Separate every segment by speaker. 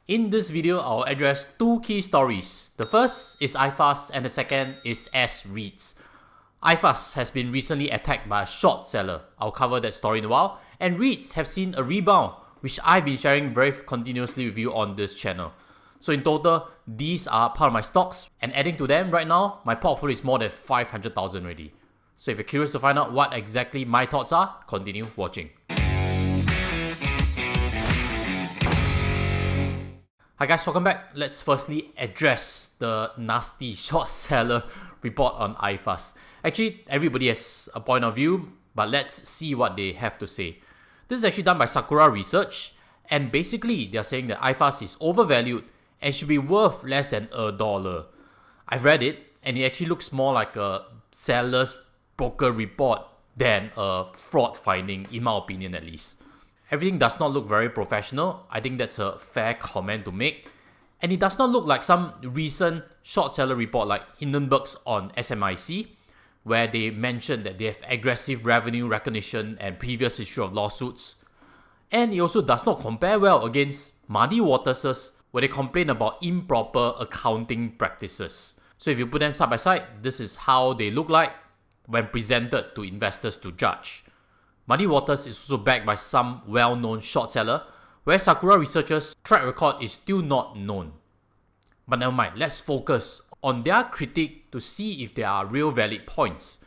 Speaker 1: In this video, I'll address two key stories. The first is iFAST and the second is Reits. iFAST has been recently attacked by a short seller. I'll cover that story in a while. And Reits have seen a rebound, which I've been sharing very continuously with you on this channel. So in total, these are part of my stocks, and adding to them right now, my portfolio is more than 500,000 already. So if you're curious to find out what exactly my thoughts are, continue watching. Hi guys, welcome back. Let's firstly address the nasty short seller report on iFAST. Actually, everybody has a point of view, but let's see what they have to say. This is actually done by STARR Research, and basically they're saying that iFAST is overvalued and should be worth less than $1. I've read it, and it actually looks more like a seller's broker report than a fraud finding, in my opinion at least. Everything does not look very professional. I think that's a fair comment to make. And it does not look like some recent short seller report like Hindenburg's on SMIC, where they mentioned that they have aggressive revenue recognition and previous history of lawsuits. And it also does not compare well against Muddy Waters', where they complain about improper accounting practices. So if you put them side by side, this is how they look like when presented to investors to judge. Muddy Waters is also backed by some well-known short seller, where STARR Research's track record is still not known. But never mind, let's focus on their critique to see if there are real valid points.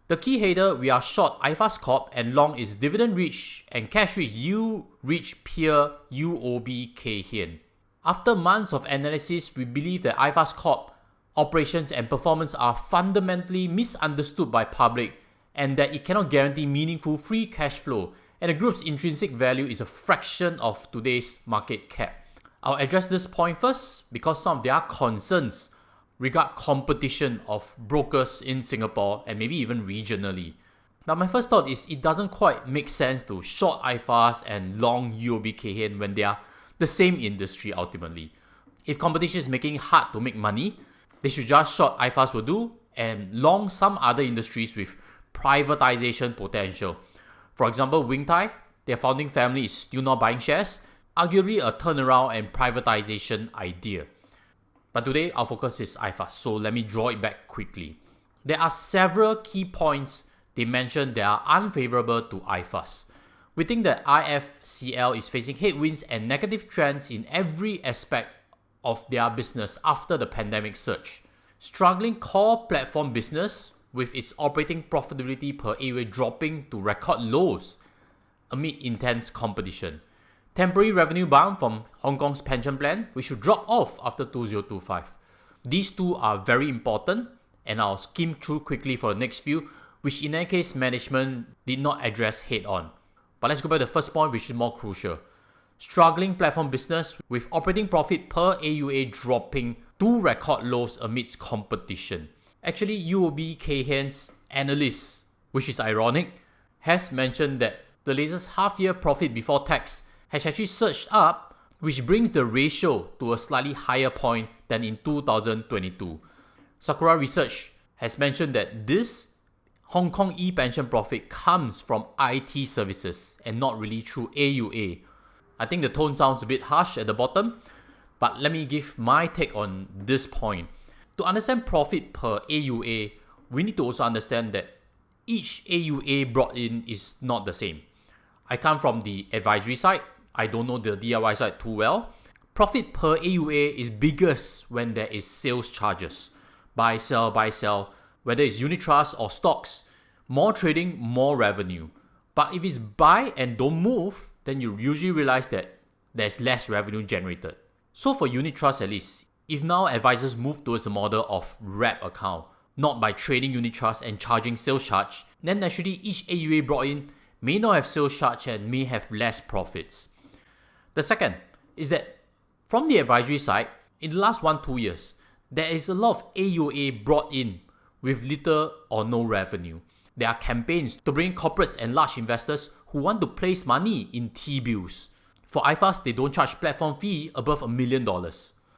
Speaker 1: The key header, we are short iFAST Corp and long is Dividend Rich and Cash Rich U Rich Peer UOB K Hien. After months of analysis, we believe that iFAST Corp operations and performance are fundamentally misunderstood by public, and that it cannot guarantee meaningful free cash flow, and the group's intrinsic value is a fraction of today's market cap. I'll address this point first because some of their concerns regard competition of brokers in Singapore and maybe even regionally. Now my first thought is it doesn't quite make sense to short iFAST and long UOB Kay Hian when they are the same industry ultimately. If competition is making it hard to make money, they should just short iFAST will do and long some other industries with privatization potential. For example, Wing Tai, their founding family is still not buying shares, arguably a turnaround and privatization idea. But today our focus is iFAST, so let me draw it back quickly. There are several key points they mentioned that are unfavorable to iFAST. We think that IFCL is facing headwinds and negative trends in every aspect of their business after the pandemic surge. Struggling core platform business with its operating profitability per AUA dropping to record lows amid intense competition. Temporary revenue bound from Hong Kong's pension plan, which should drop off after 2025. These two are very important, and I'll skim through quickly for the next few, which in any case management did not address head on. But let's go back to the first point, which is more crucial. Struggling platform business with operating profit per AUA dropping to record lows amidst competition. Actually, UOB Kay Hian's analyst, which is ironic, has mentioned that the latest half-year profit before tax has actually surged up, which brings the ratio to a slightly higher point than in 2022. STARR Research has mentioned that this Hong Kong e-pension profit comes from IT services and not really through AUA. I think the tone sounds a bit harsh at the bottom, but let me give my take on this point. To understand profit per AUA, we need to also understand that each AUA brought in is not the same. I come from the advisory side. I don't know the DIY side too well. Profit per AUA is biggest when there is sales charges. Buy, sell, whether it's unit trust or stocks. More trading, more revenue. But if it's buy and don't move, then you usually realize that there's less revenue generated. So for unit trust at least, if now advisors move towards a model of wrap account, not by trading unit trust and charging sales charge, then naturally each AUA brought in may not have sales charge and may have less profits. The second is that from the advisory side, in the last 1-2 years, there is a lot of AUA brought in with little or no revenue. There are campaigns to bring corporates and large investors who want to place money in T-bills. For iFAST, they don't charge platform fee above $1 million.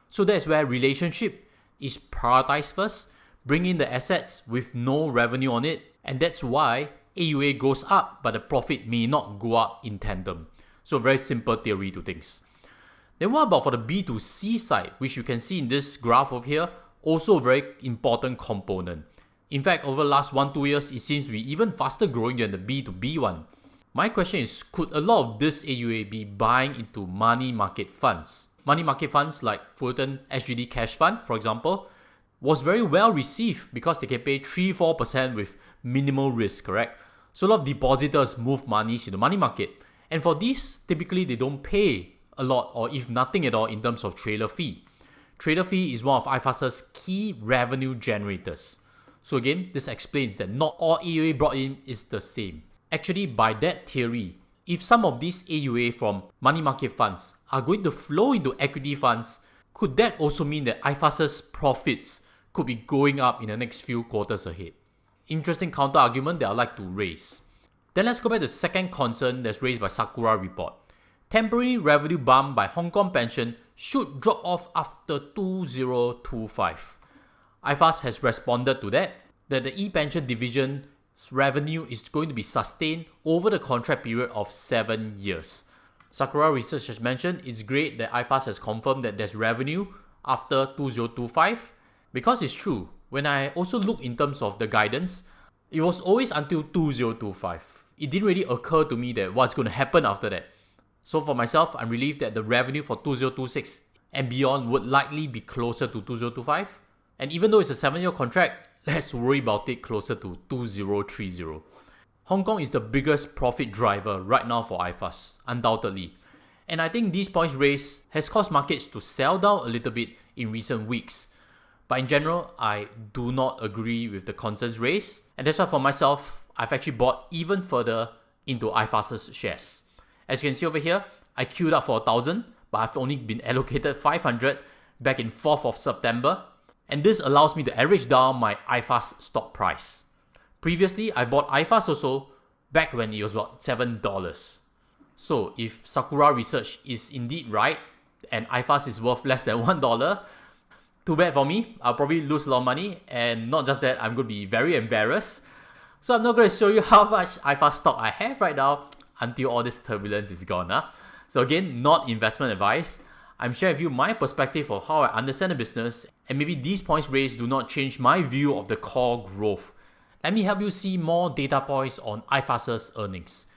Speaker 1: So that's where relationship is prioritized first, bring in the assets with no revenue on it, and that's why AUA goes up but the profit may not go up in tandem. So very simple theory to things. Then what about for the B2C side, which you can see in this graph over here, also a very important component. In fact, over the last 1-2 years, it seems to be even faster growing than the B2B one. My question is, could a lot of this AUA be buying into money market funds? Money market funds like Fullerton SGD Cash Fund, for example, was very well received because they can pay 3-4% with minimal risk, correct? So a lot of depositors move money to the money market. And for these, typically they don't pay a lot or if nothing at all in terms of trailer fee. Trailer fee is one of iFAST's key revenue generators. So again, this explains that not all AUA brought in is the same. Actually, by that theory, if some of these AUA from money market funds are going to flow into equity funds, could that also mean that iFAST's profits could be going up in the next few quarters ahead? Interesting counter argument that I'd like to raise. Then let's go back to the second concern that's raised by Sakura report. Temporary revenue bump by Hong Kong pension should drop off after 2025. iFAST has responded to that the e-pension division's revenue is going to be sustained over the contract period of 7 years. Sakura Research has mentioned it's great that iFAST has confirmed that there's revenue after 2025 because it's true. When I also look in terms of the guidance, it was always until 2025. It didn't really occur to me that what's going to happen after that. So for myself, I'm relieved that the revenue for 2026 and beyond would likely be closer to 2025. And even though it's a 7-year contract, let's worry about it closer to 2030. Hong Kong is the biggest profit driver right now for iFAST, undoubtedly. And I think these points raised has caused markets to sell down a little bit in recent weeks. But in general, I do not agree with the concerns raised. And that's why for myself, I've actually bought even further into iFAST's shares. As you can see over here, I queued up for 1,000, but I've only been allocated 500 back in 4th of September. And this allows me to average down my iFAST stock price. Previously, I bought iFAST also back when it was about $7. So if Sakura Research is indeed right, and iFAST is worth less than $1, too bad for me. I'll probably lose a lot of money, and not just that, I'm going to be very embarrassed. So I'm not going to show you how much iFAST stock I have right now until all this turbulence is gone. So again, not investment advice. I'm sharing with you my perspective of how I understand the business, and maybe these points raised do not change my view of the core growth. Let me help you see more data points on iFAST's earnings.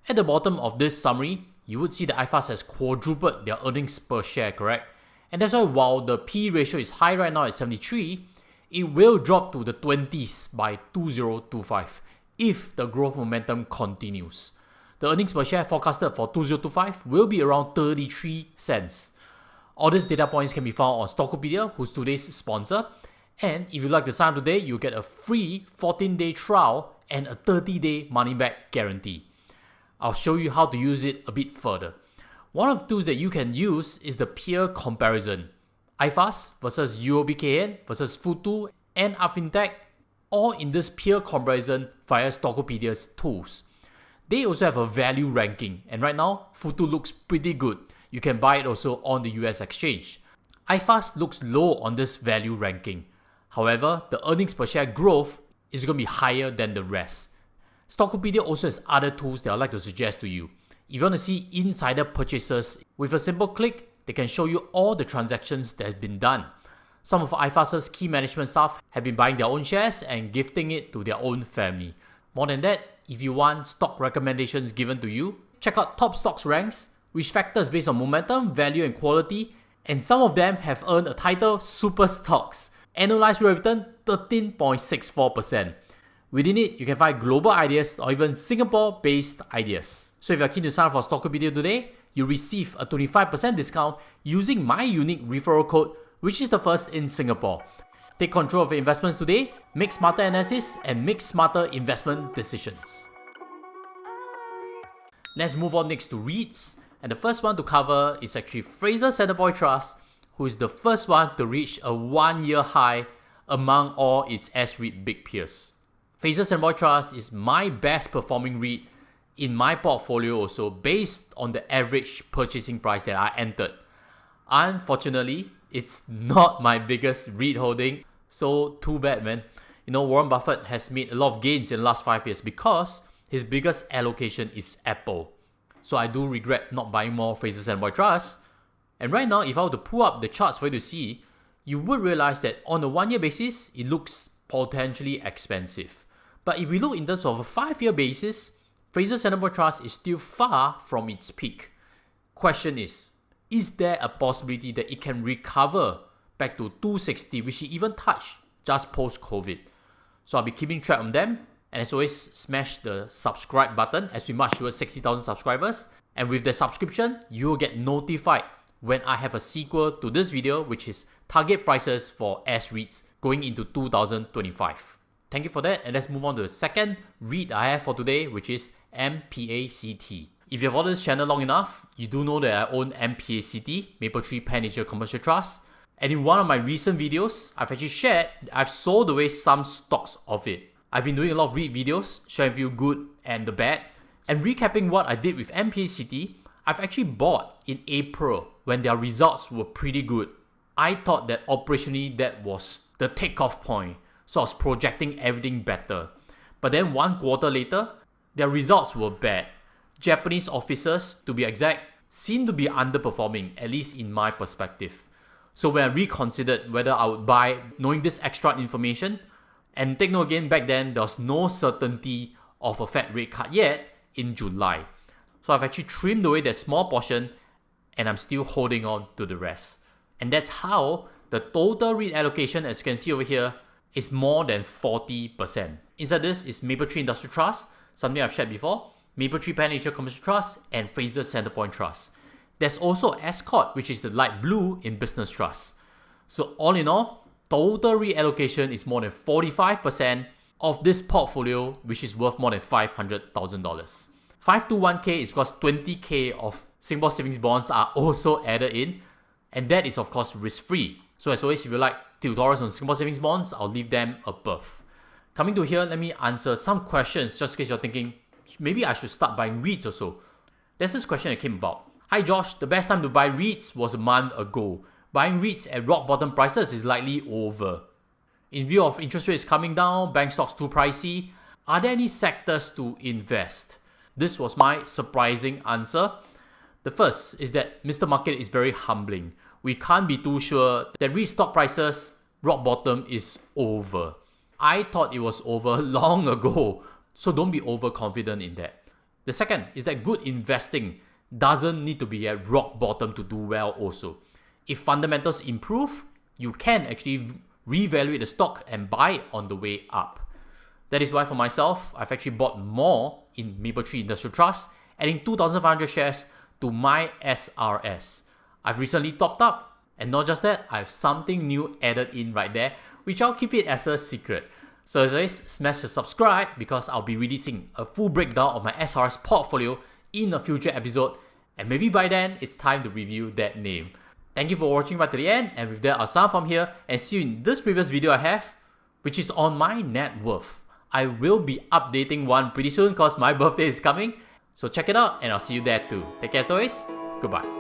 Speaker 1: At the bottom of this summary, you would see that iFAST has quadrupled their earnings per share, correct? And that's why while the P ratio is high right now at 73, it will drop to the 20s by 2025 if the growth momentum continues. The earnings per share forecasted for 2025 will be around 33 cents. All these data points can be found on Stockopedia, who's today's sponsor. And if you like to sign up today, you get a free 14-day trial and a 30-day money-back guarantee. I'll show you how to use it a bit further. One of the tools that you can use is the peer comparison. iFAST versus UOBKN versus Futu and Upfintech, all in this peer comparison via Stockopedia's tools. They also have a value ranking, and right now, Futu looks pretty good. You can buy it also on the US exchange. iFAST looks low on this value ranking. However, the earnings per share growth is going to be higher than the rest. Stockopedia also has other tools that I'd like to suggest to you. If you want to see insider purchases, with a simple click, they can show you all the transactions that have been done. Some of iFAST's key management staff have been buying their own shares and gifting it to their own family. More than that, if you want stock recommendations given to you, check out Top Stocks Ranks, which factors based on momentum, value and quality, and some of them have earned a title Super Stocks. Annualized rate of return 13.64%. Within it, you can find global ideas or even Singapore-based ideas. So if you're keen to sign up for Stockopedia today, you receive a 25% discount using my unique referral code, which is the first in Singapore. Take control of your investments today, make smarter analysis, and make smarter investment decisions. Let's move on next to Reits, and the first one to cover is actually Frasers Centrepoint Trust, who is the first one to reach a 1-year high among all its S-REIT big peers. Frasers Centrepoint Trust is my best performing REIT in my portfolio also based on the average purchasing price that I entered. Unfortunately, it's not my biggest REIT holding, so too bad, man. Warren Buffett has made a lot of gains in the last 5 years because his biggest allocation is Apple. So I do regret not buying more Frasers Centrepoint Trust, And right now, if I were to pull up the charts for you to see, you would realize that on a 1 year basis, it looks potentially expensive. But if we look in terms of a 5-year basis, Frasers Centrepoint Trust is still far from its peak. Question is there a possibility that it can recover back to 260, which it even touched just post-COVID? So I'll be keeping track on them. And as always, smash the subscribe button as we march towards 60,000 subscribers. And with the subscription, you will get notified when I have a sequel to this video, which is target prices for Reits going into 2025. Thank you for that, and let's move on to the second REIT I have for today, which is MPACT. If you've followed this channel long enough, you do know that I own MPACT, Mapletree Pan Asia Commercial Trust. And in one of my recent videos, I've actually shared that I've sold away some stocks of it. I've been doing a lot of REIT videos, sharing with you good and the bad. And recapping what I did with MPACT, I've actually bought in April when their results were pretty good. I thought that operationally that was the takeoff point. So I was projecting everything better. But then 1 quarter later, their results were bad. Japanese offices, to be exact, seem to be underperforming, at least in my perspective. So when I reconsidered whether I would buy, knowing this extra information, and take note again, back then there was no certainty of a Fed rate cut yet in July. So I've actually trimmed away that small portion and I'm still holding on to the rest. And that's how the total REIT allocation, as you can see over here, is more than 40%. Inside this is Mapletree Industrial Trust, something I've shared before, Mapletree Pan Asia Commercial Trust, and Frasers Centrepoint Trust. There's also Escort, which is the light blue in Business Trust. So all in all, total reallocation is more than 45% of this portfolio, which is worth more than $500,000. 521k is because 20k of Singapore savings bonds are also added in, and that is of course risk-free. So as always, if you like tutorials on Singapore savings bonds, I'll leave them above. Coming to here, let me answer some questions just in case you're thinking, maybe I should start buying REITs or so. There's this question that came about. Hi Josh, the best time to buy REITs was a month ago. Buying REITs at rock bottom prices is likely over. In view of interest rates coming down, bank stocks too pricey, are there any sectors to invest? This was my surprising answer. The first is that Mr. Market is very humbling. We can't be too sure that REIT stock prices, rock bottom is over. I thought it was over long ago, so don't be overconfident in that. The second is that good investing doesn't need to be at rock bottom to do well also. If fundamentals improve, you can actually reevaluate the stock and buy it on the way up. That is why for myself, I've actually bought more in Mapletree Industrial Trust, adding 2,500 shares to my SRS. I've recently topped up, and not just that, I have something new added in right there, which I'll keep it as a secret. So as always, smash the subscribe because I'll be releasing a full breakdown of my SRS portfolio in a future episode, and maybe by then, it's time to review that name. Thank you for watching right to the end, and with that, I'll sign from here and see you in this previous video I have, which is on my net worth. I will be updating one pretty soon because my birthday is coming, so check it out and I'll see you there too. Take care as always, goodbye.